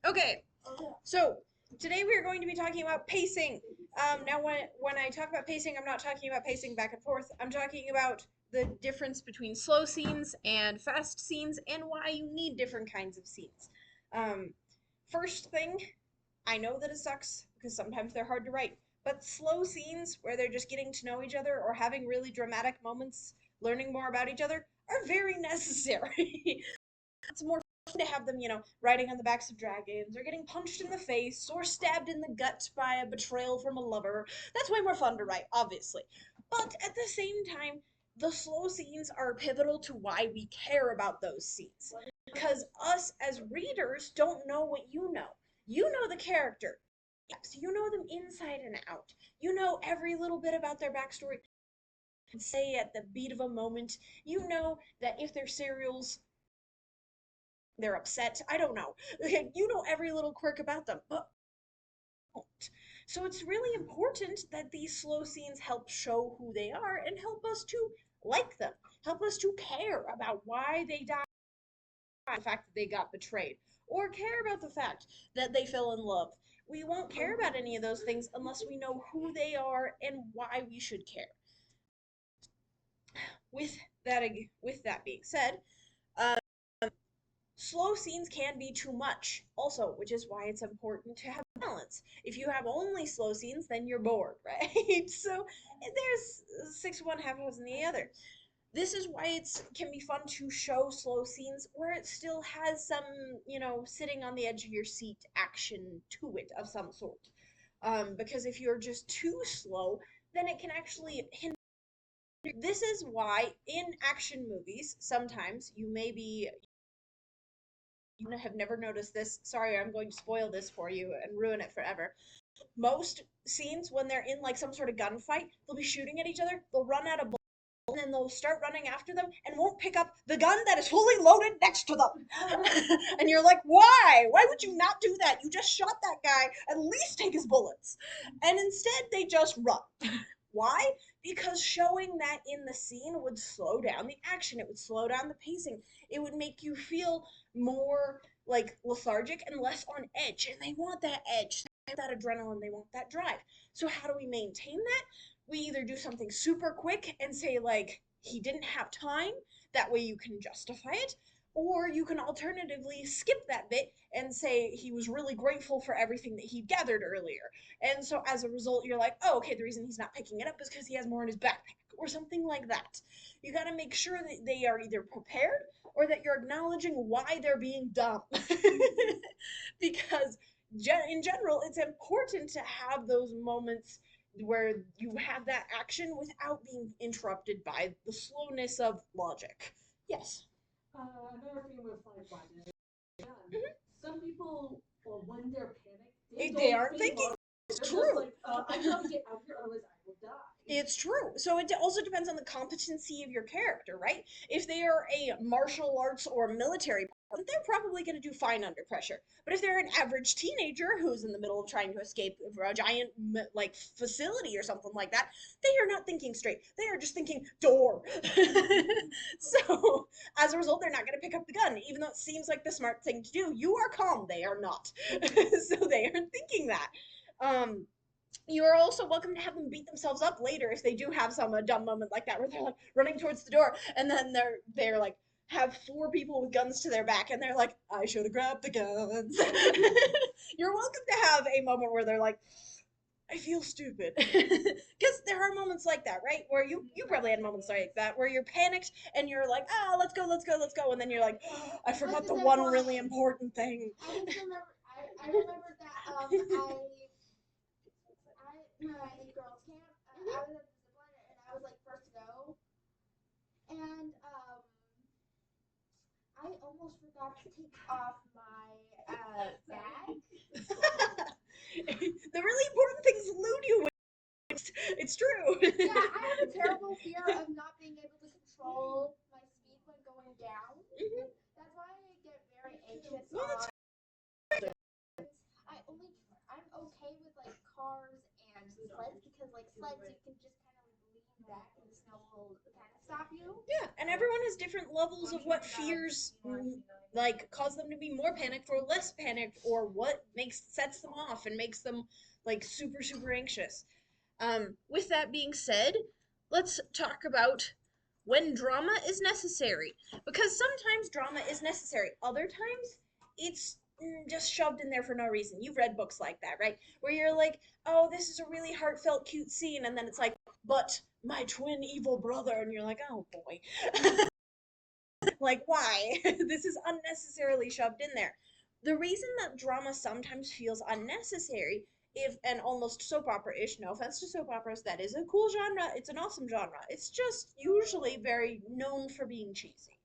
Okay, so today we are going to be talking about pacing. Now, when I talk about pacing, I'm not talking about pacing back and forth. I'm talking about the difference between slow scenes and fast scenes and why you need different kinds of scenes. Um, First thing, I know that it sucks because sometimes they're hard to write, but slow scenes where they're just getting to know each other or having really dramatic moments, learning more about each other, are very necessary. It's more fun to have them, riding on the backs of dragons, or getting punched in the face, or stabbed in the gut by a betrayal from a lover. That's way more fun to write, obviously. But at the same time, the slow scenes are pivotal to why we care about those scenes. Because us as readers don't know what you know. You know the character. Yes, you know them inside and out. You know every little bit about their backstory. Say at the beat of a moment, you know that if they're serials, they're upset. I don't know. You know every little quirk about them, but don't. So it's really important that these slow scenes help show who they are and help us to like them, help us to care about why they died, the fact that they got betrayed, or care about the fact that they fell in love. We won't care about any of those things unless we know who they are and why we should care. With that, with that being said, uh, slow scenes can be too much, also, which is why it's important to have balance. If you have only slow scenes, then you're bored, right? So there's six of one, half of the other. This is why it's can be fun to show slow scenes where it still has some, sitting on the edge of your seat action to it of some sort. Because if you're just too slow, then it can actually hinder. This is why in action movies, sometimes you have never noticed this. Sorry, I'm going to spoil this for you and ruin it forever. Most scenes, when they're in like some sort of gunfight, they'll be shooting at each other, they'll run out of bullets, and then they'll start running after them and won't pick up the gun that is fully loaded next to them. And you're like, why? Why would you not do that? You just shot that guy. At least take his bullets. And instead, they just run. Why? Because showing that in the scene would slow down the action, it would slow down the pacing, it would make you feel more like lethargic and less on edge. And they want that edge, they want that adrenaline, they want that drive. So, how do we maintain that? We either do something super quick and say, like, he didn't have time, that way you can justify it, or you can alternatively skip that bit and say he was really grateful for everything that he'd gathered earlier. And so as a result, you're like, oh, okay, the reason he's not picking it up is because he has more in his backpack or something like that. You got to make sure that they are either prepared or that you're acknowledging why they're being dumb. Because in general, it's important to have those moments where you have that action without being interrupted by the slowness of logic. Yes. They aren't thinking. It's true. It's true. So it also depends on the competency of your character, right? If they are a martial arts or military person, they're probably going to do fine under pressure. But if they're an average teenager who's in the middle of trying to escape a giant like facility or something like that, they are not thinking straight. They are just thinking door. So as a result, they're not going to pick up the gun, even though it seems like the smart thing to do. You are calm. They are not. So they aren't thinking that. Um, you are also welcome to have them beat themselves up later if they do have some dumb moment like that where they're like running towards the door and then they're like have four people with guns to their back and they're like, I should have grabbed the guns. You're welcome to have a moment where they're like, I feel stupid. Because there are moments like that, right? Where you probably had moments like that where you're panicked and you're like, ah, let's go, let's go, let's go, and then you're like, oh, I forgot the one really important thing. I remember that my girls' camp. I was at the zip line and I was like first to go, and I almost forgot to take off my bag. The really important things elude you. It's true. Yeah, I have a terrible fear of not being able to control my speed when going down. Mhm. That's why I get very anxious Well, that's on. I only I'm okay with like cars and sleds because like sleds you can just kind of lean back and the snow will kind of stop you. yeah, and everyone has different levels of what fears like cause them to be more panicked or less panicked, or what makes sets them off and makes them like super super anxious. With that being said, let's talk about when drama is necessary. Because sometimes drama is necessary, other times it's just shoved in there for no reason. You've read books like that, right? Where you're like, oh, this is a really heartfelt, cute scene, and then it's like, but my twin evil brother, and you're like, oh boy. Like, why? This is unnecessarily shoved in there. The reason that drama sometimes feels unnecessary, if and almost soap opera-ish, no offense to soap operas, that is a cool genre. It's an awesome genre. It's just usually very known for being cheesy.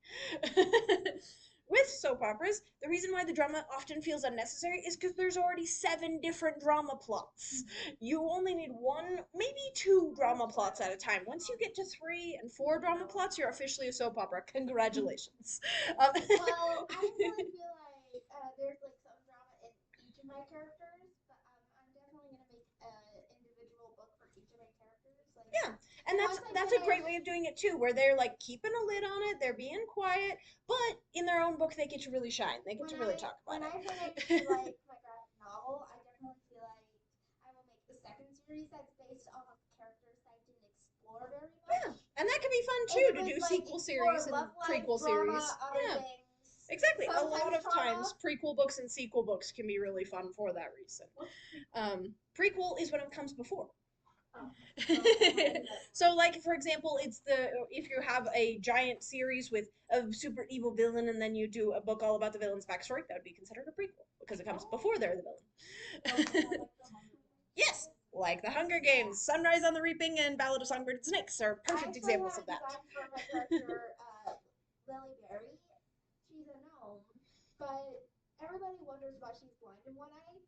With soap operas, the reason why the drama often feels unnecessary is because there's already 7 different drama plots. You only need one, maybe 2 drama plots at a time. Once you get to 3 and 4 drama plots, you're officially a soap opera. Congratulations. Well, I really feel like there's like some drama in each of my characters, but I'm definitely gonna make an individual book for each of my characters. Like, Yeah, and and that's once I that's a finish, great way of doing it too, where they're like keeping a lid on it, they're being quiet, but in their own book they get to really shine. They get to really talk when about I finish it. like my graphic novel, I definitely feel like I will make the second series that's based off of characters that I didn't explore very Yeah, much, and that can be fun and too it to would do like sequel series explore and love life, prequel drama, series. other Yeah, things, exactly. A lot sometimes of times trauma. prequel books and sequel books can be really fun for that reason. Prequel is when it comes before. Oh, So like for example, it's the if you have a giant series with a super evil villain and then you do a book all about the villain's backstory, that would be considered a prequel because it comes before they're the villain. Yes, like the Hunger Games, Sunrise on the Reaping, and Ballad of Songbird and Snakes are I perfect actually examples have of a that. design for my character, Lily Berry. She's a gnome, but everybody wonders why she's blind in one eye.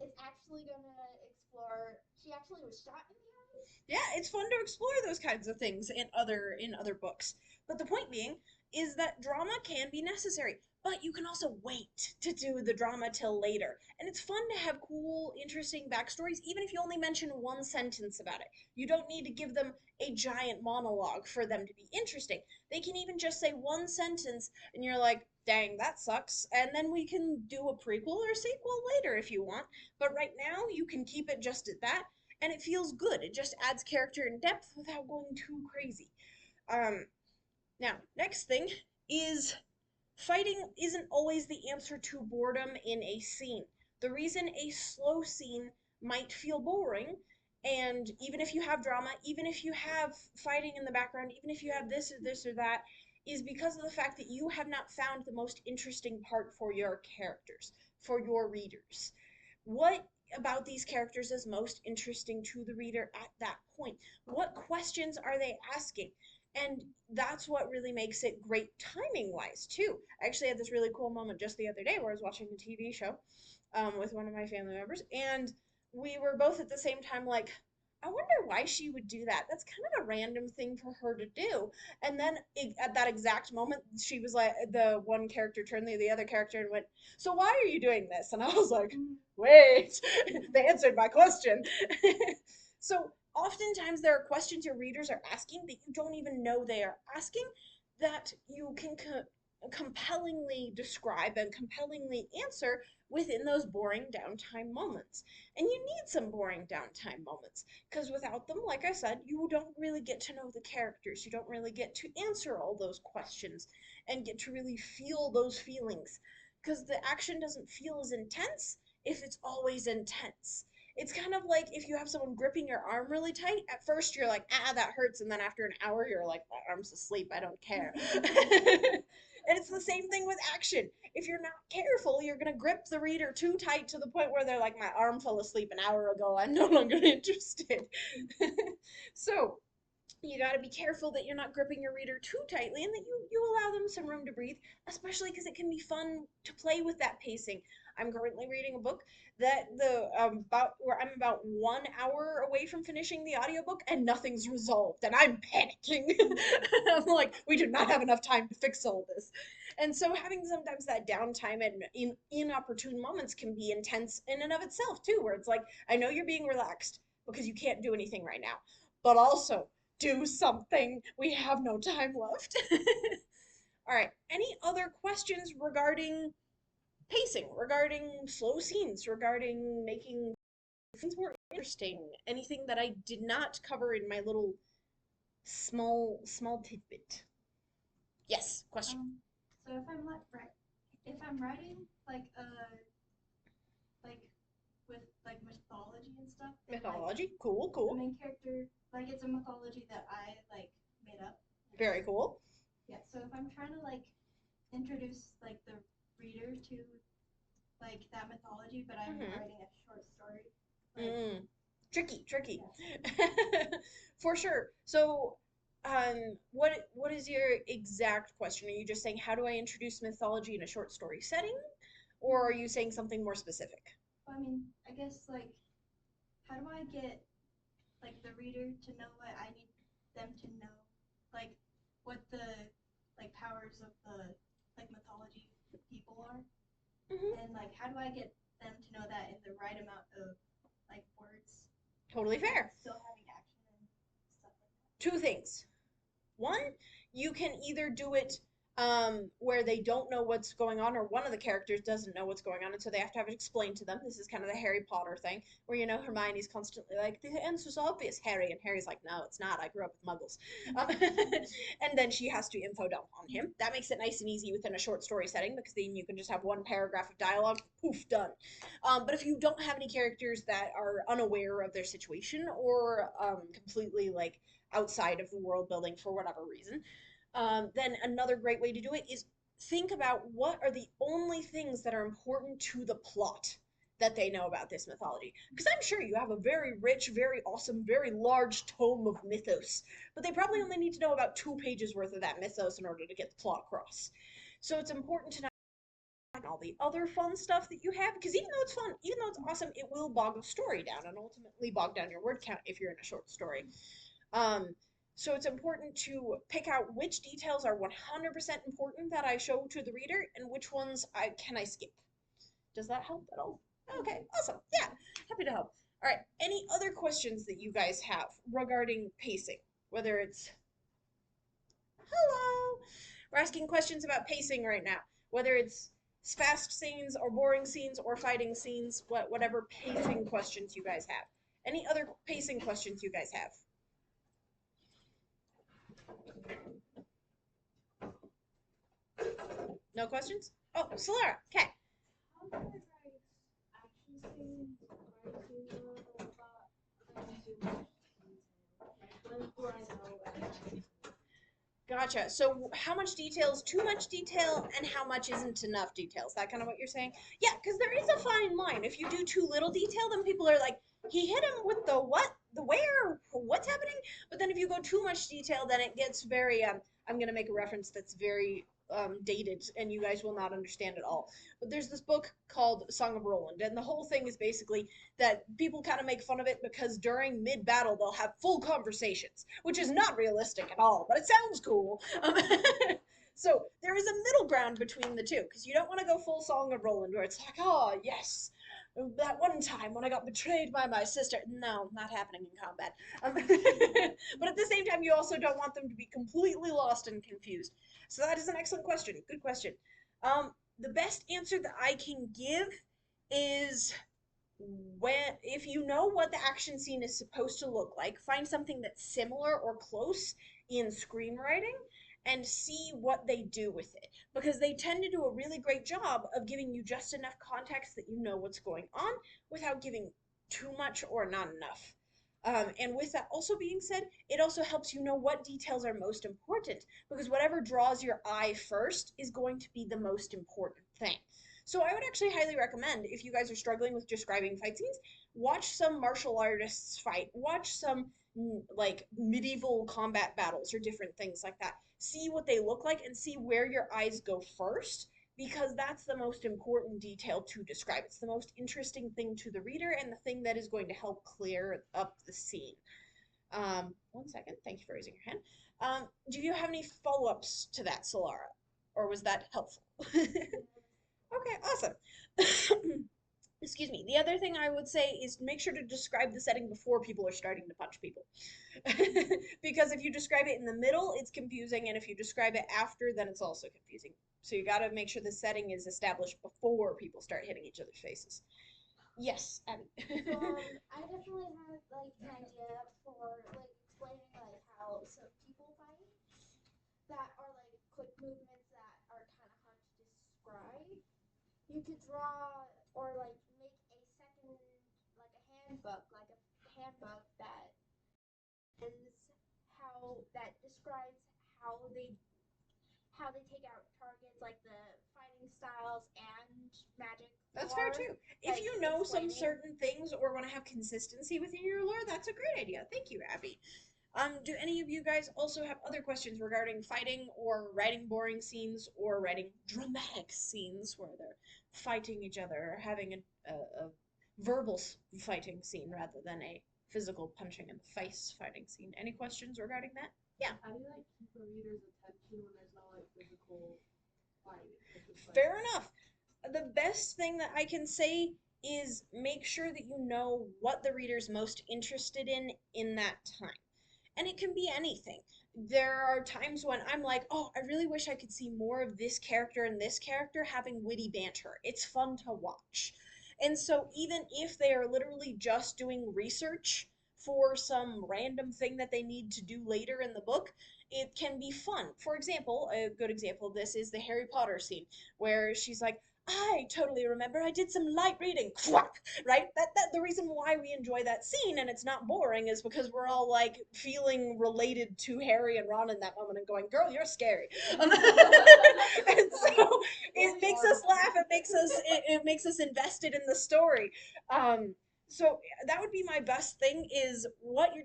It's actually gonna explore. She actually was shot in the eye. Yeah, it's fun to explore those kinds of things in other books. But the point being is that drama can be necessary, but you can also wait to do the drama till later. And it's fun to have cool, interesting backstories, even if you only mention one sentence about it. You don't need to give them a giant monologue for them to be interesting. They can even just say one sentence, and you're like, dang, that sucks. And then we can do a prequel or sequel later if you want. But right now, you can keep it just at that, and it feels good. It just adds character and depth without going too crazy. Um, Now, next thing is fighting isn't always the answer to boredom in a scene. The reason a slow scene might feel boring, and even if you have drama, even if you have fighting in the background, even if you have this or that, is because of the fact that you have not found the most interesting part for your characters, for your readers. What about these characters is most interesting to the reader at that point? What questions are they asking? And that's what really makes it great timing wise too. I actually had this really cool moment just the other day where I was watching a TV show with one of my family members, and we were both at the same time like, I wonder why she would do that. That's kind of a random thing for her to do. And then at that exact moment, she was like, the one character turned to the other character and went, "So why are you doing this?" And I was like, "Wait, they answered my question." So oftentimes there are questions your readers are asking that you don't even know they are asking, that you can compellingly describe and compellingly answer within those boring downtime moments. And you need some boring downtime moments because without them, like I said, you don't really get to know the characters. You don't really get to answer all those questions and get to really feel those feelings because the action doesn't feel as intense if it's always intense. It's kind of like if you have someone gripping your arm really tight. At first, you're like, ah, that hurts. And then after an hour, you're like, my arm's asleep. I don't care. And it's the same thing with action. If you're not careful, you're going to grip the reader too tight to the point where they're like, my arm fell asleep an hour ago. I'm no longer interested. So, you got to be careful that you're not gripping your reader too tightly and that you allow them some room to breathe, especially because it can be fun to play with that pacing. I'm currently reading a book that the about where I'm about 1 hour away from finishing the audiobook and nothing's resolved and I'm panicking. I'm like, we do not have enough time to fix all this. And so having sometimes that downtime and in inopportune moments can be intense in and of itself too, where it's like, I know you're being relaxed because you can't do anything right now, but also do something. We have no time left. All right. Any other questions regarding pacing, regarding slow scenes, regarding making scenes more interesting? Anything that I did not cover in my little small tidbit? Yes, question. So if I'm writing like with like mythology and stuff, then like Mythology. Cool, the cool. main character like it's a mythology that I like made up. Very cool. Yeah. So if I'm trying to like introduce like the reader to like that mythology, but I'm Mm-hmm. writing a short story, like Mm. Tricky, tricky. yeah. For sure. So, what is your exact question? Are you just saying how do I introduce mythology in a short story setting, or are you saying something more specific? Well, I mean, I guess like how do I get like the reader to know what I need them to know, like what the like powers of the like mythology people are, Hmm. and like how do I get them to know that in the right amount of like words, Totally but fair. still having action and stuff like that. Two things. One, you can either do it where they don't know what's going on, or one of the characters doesn't know what's going on, and so they have to have it explained to them. This is kind of the Harry Potter thing, where Hermione's constantly like, "The answer's obvious, Harry," and Harry's like, "No, it's not. I grew up with Muggles," um, and then she has to info dump on him. That makes it nice and easy within a short story setting because then you can just have one paragraph of dialogue, poof, done. But if you don't have any characters that are unaware of their situation or completely like outside of the world building for whatever reason, then another great way to do it is think about what are the only things that are important to the plot that they know about this mythology. Because I'm sure you have a very rich, very awesome, very large tome of mythos, but they probably only need to know about 2 pages worth of that mythos in order to get the plot across. So it's important to not all the other fun stuff that you have, because even though it's fun, even though it's awesome, it will bog the story down and ultimately bog down your word count if you're in a short story. Um, so it's important to pick out which details are 100% important that I show to the reader and which ones I skip. Does that help at all? Okay, awesome. Yeah, happy to help. All right, any other questions that you guys have regarding pacing? Whether it's hello, we're asking questions about pacing right now. Whether it's fast scenes or boring scenes or fighting scenes, whatever pacing questions you guys have. Any other pacing questions you guys have? No questions? Oh, Solara. Okay. How do I write action scenes where I do know about than too much detail? Like when do I know an action scene? Gotcha. So how much detail is too much detail and how much isn't enough detail? Is that kind of what you're saying? Yeah, because there is a fine line. If you do too little detail, then people are like, he hit him with the what? The where? What's happening? But then if you go too much detail, then it gets very, I'm going to make a reference that's very dated and you guys will not understand at all. But there's this book called Song of Roland, and the whole thing is basically that people kind of make fun of it because during mid battle they'll have full conversations, which is not realistic at all, but it sounds cool. So there is a middle ground between the two because you don't want to go full Song of Roland where it's like, oh yes, that one time when I got betrayed by my sister. No, not happening in combat. Um, but at the same time, you also don't want them to be completely lost and confused. So that is an excellent question. Good question. The best answer that I can give is when if you know what the action scene is supposed to look like, find something that's similar or close in screenwriting and see what they do with it because they tend to do a really great job of giving you just enough context that you know what's going on without giving too much or not enough. And with that also being said, it also helps you know what details are most important because whatever draws your eye first is going to be the most important thing. So I would actually highly recommend if you guys are struggling with describing fight scenes, watch some martial artists fight, watch some like medieval combat battles or different things like that. See what they look like and see where your eyes go first because that's the most important detail to describe. It's the most interesting thing to the reader and the thing that is going to help clear up the scene. 1 second. Thank you for raising your hand. Do you have any follow ups to that, Solara? Or was that helpful? Okay, awesome. Excuse me. The other thing I would say is make sure to describe the setting before people are starting to punch people. Because if you describe it in the middle, it's confusing, and if you describe it after, then it's also confusing. So you got to make sure the setting is established before people start hitting each other's faces. Yes, Abby. I definitely have like an idea for like explaining like how some people fight that are like quick movements that are kind of hard to describe. You could draw or like make a second like a handbook that is how that describes how they how they take out targets like the fighting styles and magic That's fair lore, too. If like you know some explaining. certain things or want to have consistency within your lore, that's a great idea. Thank you, Abby. Do any of you guys also have other questions regarding fighting or writing boring scenes or writing dramatic scenes where they're fighting each other or having a verbal fighting scene rather than a physical punching in the face fighting scene? Any questions regarding that? Yeah. How do you like keep a reader's attention when there's no like physical fighting? It's just like Fair enough. The best thing that I can say is make sure that you know what the reader's most interested in that time. And it can be anything. There are times when I'm like, oh, I really wish I could see more of this character and this character having witty banter. It's fun to watch. And so, even if they are literally just doing research for some random thing that they need to do later in the book, it can be fun. For example, a good example of this is the Harry Potter scene where she's like, I totally remember I did some light reading. Right? That the reason why we enjoy that scene and it's not boring is because we're all like feeling related to Harry and Ron in that moment and going, "Girl, you're scary." And so it makes us laugh. It makes us invested in the story. So that would be my best thing is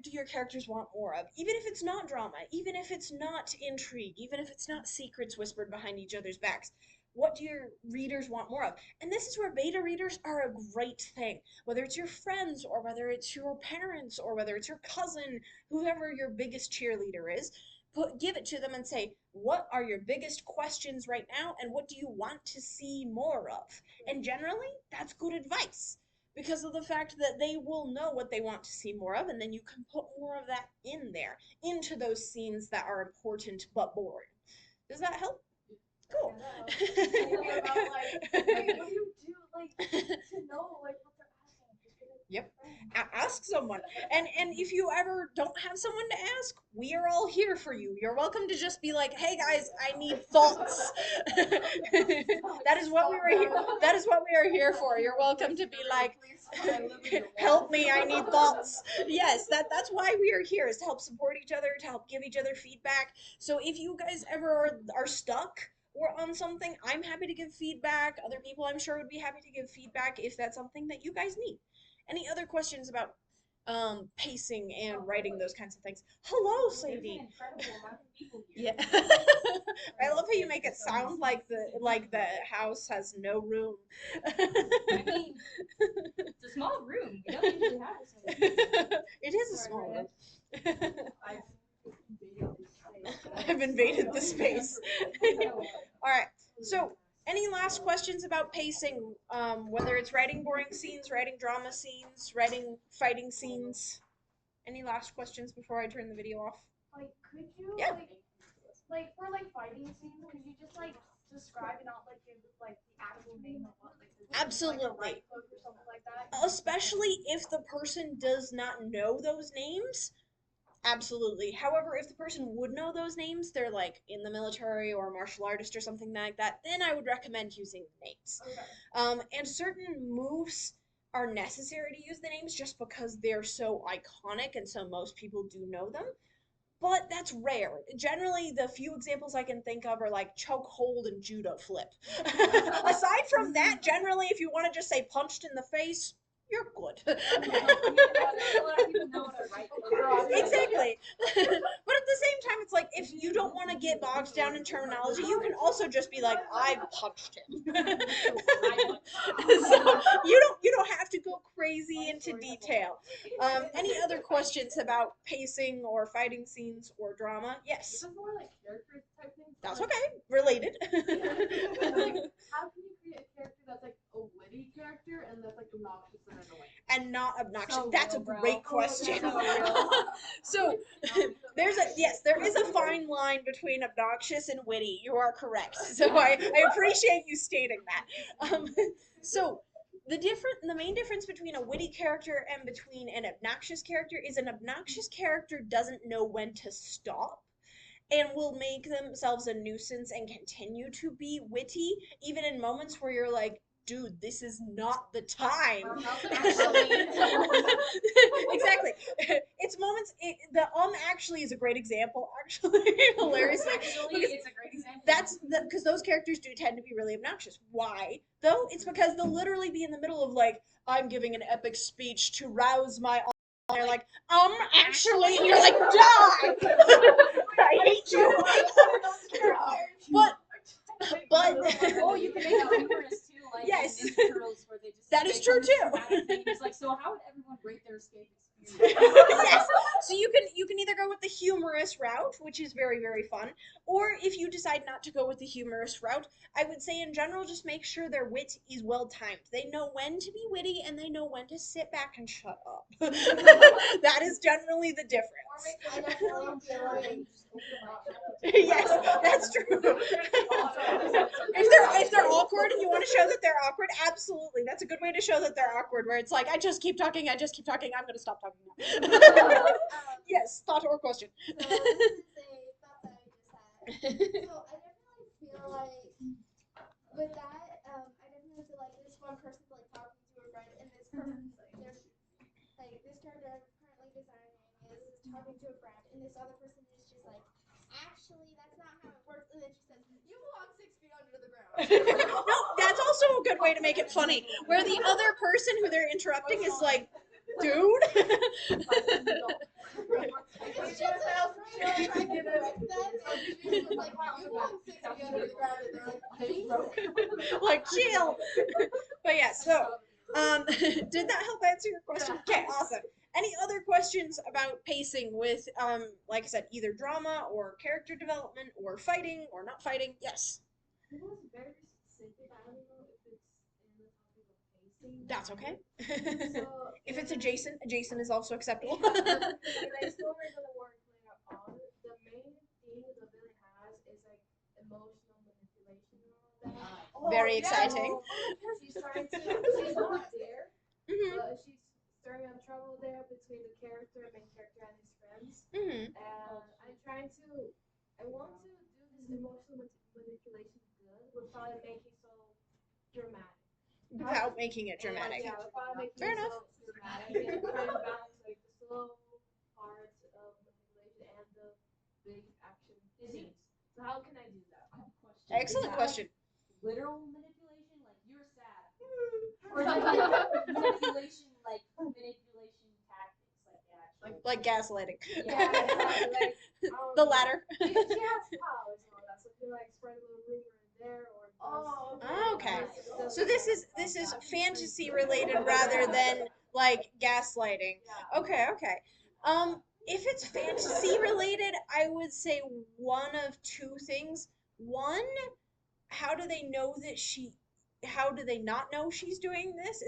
do your characters want more of? Even if it's not drama, even if it's not intrigue, even if it's not secrets whispered behind each other's backs. What do your readers want more of? And this is where beta readers are a great thing. Whether it's your friends or whether it's your parents or whether it's your cousin, whoever your biggest cheerleader is, give it to them and say, what are your biggest questions right now and what do you want to see more of? And generally, that's good advice because of the fact that they will know what they want to see more of, and then you can put more of that in there, into those scenes that are important but boring. Does that help? Cool. what about like what do you do like to know like what they're asking? Just get a Yep. friend. Ask someone. And if you ever don't have someone to ask, we are all here for you. You're welcome to just be like, "Hey guys, I need thoughts." That is what we were here. That is what we are here for. You're welcome to be like, "Help me, I need thoughts." Yes, that's why we are here is to help support each other, to help give each other feedback. So if you guys ever are stuck or on something, I'm happy to give feedback. Other people I'm sure would be happy to give feedback if that's something that you guys need. Any other questions about pacing and writing those kinds of things? Hello, Sadie. Yeah. I love how you make it sound like the house has no room. I mean, it's a small room. We don't usually have this many people. It is a small room. I've invaded the space. I've invaded the space. All right. So, any last questions about pacing? Whether it's writing boring scenes, writing drama scenes, writing fighting scenes. Any last questions before I turn the video off? Like, could you Yeah. like for like fighting scenes, could you just like describe and not like give like the actual name of what like the Absolutely. like, a right hook or something like that? Especially if the person does not know those names. Absolutely. However, if the person would know those names, they're like in the military or a martial artist or something like that, then I would recommend using the names. Okay. And certain moves are necessary to use the names just because they're so iconic and so most people do know them. But that's rare. Generally, the few examples I can think of are like choke hold and judo flip. Aside from that, generally, if you want to just say punched in the face, you're good. Exactly. But at the same time, it's like if you don't want to get bogged down in terminology, you can also just be like, I punched him. So you don't have to go crazy into detail. Any other questions about pacing or fighting scenes or drama? Yes. Is it more like character type things? That's Like, okay. Related. like, how can you create a character that's like a witty character, character and that's like obnoxious and annoying? And not obnoxious. So That's a real, bro. great Oh, question. that's so real. So there is a fine line between obnoxious and witty. You are correct. So I appreciate you stating that. So the main difference between a witty character and between an obnoxious character is an obnoxious character doesn't know when to stop and will make themselves a nuisance and continue to be witty, even in moments where you're like, dude, this is not the time. Actually. Exactly. It's moments. The actually is a great example. Actually, hilariously, Actually, because it's a great example. that's because those characters do tend to be really obnoxious. Why? Though it's because they'll literally be in the middle of like, I'm giving an epic speech to rouse my. And they're like, actually, and you're like, die! I hate you. But Oh, you can make it humorous too, like Yes. in Pearls where they just That is make true, this too. dramatic thing. It's like, so how would everyone rate their escape experience? Yes. So you can either go with the humorous route, which is very very fun, or if you decide not to go with the humorous route, I would say in general just make sure their wit is well timed. They know when to be witty and they know when to sit back and shut up. That is generally the difference. I definitely feel like Yes, that's true. If they're awkward and you want to show that they're awkward, absolutely. That's a good way to show that they're awkward, where it's like, I just keep talking, I'm gonna stop talking now. Yes, thought or question. so this is a thought that I just had. So I definitely feel like with that, I definitely feel like this one person's like talking to a friend, and this person's there's like this character I'm currently designing is talking to a friend, and this other person is just like, actually, that's not how it works, and then she says, you belong 6 feet under the ground. No, that's also a good way to make it funny, where the other person who they're interrupting is like, dude. It's just a friend trying to correct them, and she was like, you belong 6 feet under the ground, and they're like, Jesus. Like, chill. But yeah, so did that help answer your question? Okay, awesome. Any other questions about pacing with like I said, either drama or character development or fighting or not fighting? Yes. It was very specific. I don't know if it's in the topic of pacing. That's okay. So If it's adjacent is also acceptable. in a story that we're later on, the main theme the villain has is like emotional manipulation and all that. Very exciting. She's trying to. She's not there, Mhm. but she's stirring up trouble there between the main character, and his friends. Mhm. And I'm trying to. I want to do this emotional manipulation good without it making so dramatic. Without making it dramatic. Yeah, without making Fair it enough. so dramatic, and trying to balance like the slow parts of manipulation and the big action scenes. So how can I do that? I have a question. Excellent Is that question. like literal manipulation, like you're sad, or is it like manipulation tactics, like the actual, Like gaslighting. Yeah, exactly. Like The latter. she has powers and all that, so she like spread a little rumor in there or. Okay. So this is fantasy related rather than like gaslighting. Okay, okay. If it's fantasy related, I would say one of two things. One, how do they know that how do they not know she's doing this?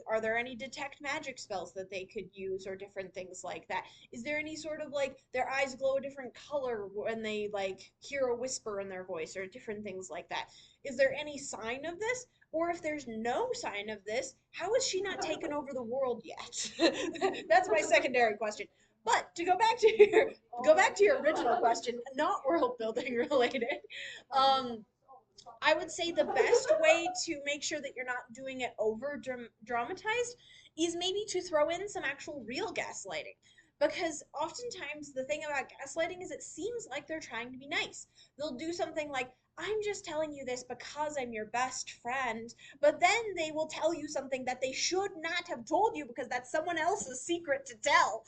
Are there any detect magic spells that they could use or different things like that? Is there any sort of like their eyes glow a different color when they like hear a whisper in their voice or different things like that? Is there any sign of this? Or if there's no sign of this, how has she not taken over the world yet? That's my secondary question. But to go back to your original question, not world building related. Um, I would say the best way to make sure that you're not doing it over dramatized is maybe to throw in some actual real gaslighting. Because oftentimes the thing about gaslighting is it seems like they're trying to be nice. They'll do something like, I'm just telling you this because I'm your best friend, but then they will tell you something that they should not have told you because that's someone else's secret to tell.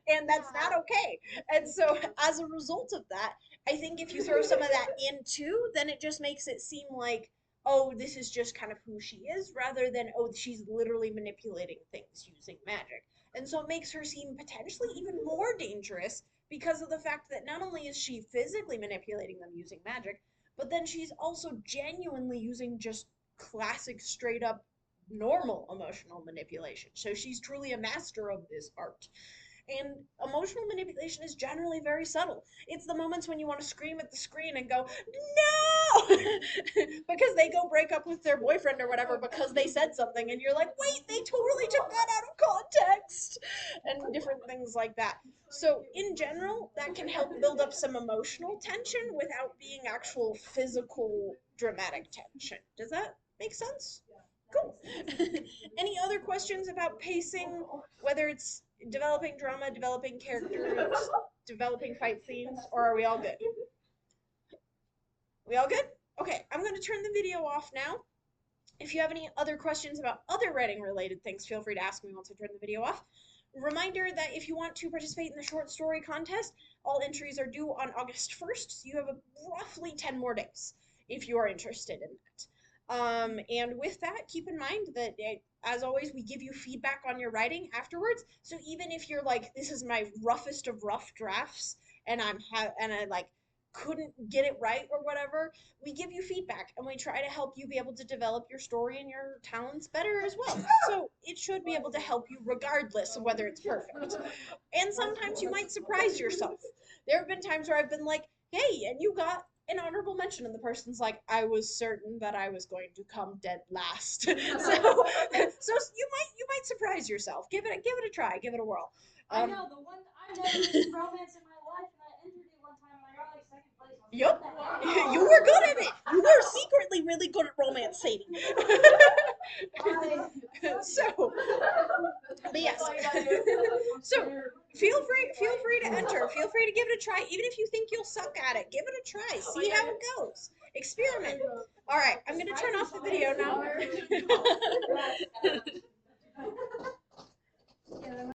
And that's not okay. And so, as a result of that, I think if you throw some of that in too, then it just makes it seem like, oh, this is just kind of who she is, rather than, oh, she's literally manipulating things using magic. And so it makes her seem potentially even more dangerous because of the fact that not only is she physically manipulating them using magic, but then she's also genuinely using just classic, straight up normal emotional manipulation. So she's truly a master of this art. And emotional manipulation is generally very subtle. It's the moments when you want to scream at the screen and go, no! Because they go break up with their boyfriend or whatever because they said something, and you're like, wait, they totally took that out of context! And different things like that. So, in general, that can help build up some emotional tension without being actual physical dramatic tension. Does that make sense? Cool. Any other questions about pacing, whether it's developing drama, developing characters, developing fight scenes, or are we all good? We all good? Okay, I'm going to turn the video off now. If you have any other questions about other writing related things, feel free to ask me once I turn the video off. Reminder that if you want to participate in the short story contest, all entries are due on August 1st, so you have roughly 10 more days if you are interested in that. And with that, keep in mind that, as always, we give you feedback on your writing afterwards. So even if you're like, this is my roughest of rough drafts, and I like couldn't get it right or whatever, we give you feedback and we try to help you be able to develop your story and your talents better as well. So it should be able to help you regardless of whether it's perfect. And sometimes you might surprise yourself. There have been times where I've been like, hey, and you got an honorable mention, and the person's like, I was certain that I was going to come dead last. So you might surprise yourself. Give it a try, give it a whirl. I know the one I've never written romance in my life, and I entered it one time and I got like second place. Yep. You were good at it. You were secretly really good at romance, Sadie. So, but yes. So feel free to enter. Feel free to give it a try. Even if you think you'll suck at it, give it a try. See how it goes. Experiment. All right, I'm gonna turn off the video now.